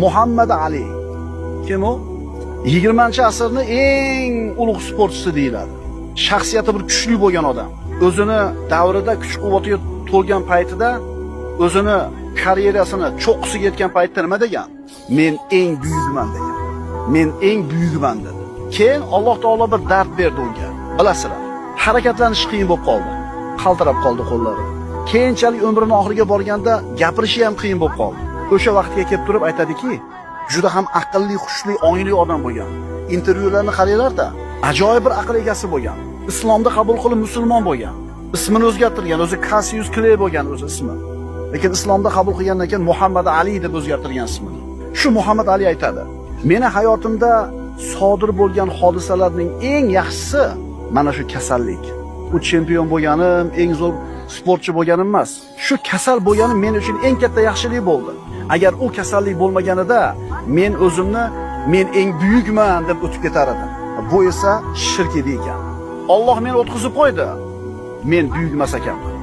Muhammad Ali. Kim u? 20-asrning eng ulug' sportchisi deyiladi. Shaxsiyati bir kuchli bo'lgan odam. O'zini davrida kuch-quvvatiga to'lgan paytida, o'zini karyerasini cho'qqisiga yetgan paytda nima degan? Men eng buyukman degan. Men eng buyukman dedi. Keyin Alloh taolo bir dard berdi unga. Bilasizlar, harakatlanish qiyin bo'lib qoldi. Qaltirab qoldi qo'llari. Keyinchalik umrining oxiriga borganda gapirishi ham qiyin bo'lib qoldi. O'sha vaqtga kelib turib aytadiki, juda ham aqlli, xushli, ongli odam bo'lgan. Intervyularni qaranglar-da, ajoyib bir aql egasi bo'lgan. Islomda qabul qilib musulmon bo'lgan. Ismini o'zgartirgan, o'zi Cassius Clay bo'lgan o'zi ismi. Lekin islomda qabul qilgandan keyin Muhammad Ali deb o'zgartirgan ismini. Shu Muhammad Ali aytadi: "Meni hayotimda sodir bo'lgan hodisalarning eng yaxshisi mana shu kasallik. U chempion bo'lganim, eng zo'r sportchi bo'lganim emas. Shu kasal bo'lganim men uchun eng katta yaxshilik bo'ldi. Agar u kasallik bo'lmaganida men o'zimni men eng buyukman deb o'tib ketar edim. Bu esa shirk edi ekan. Alloh meni o'tkazib qo'ydi. Men buyuk emas ekanman.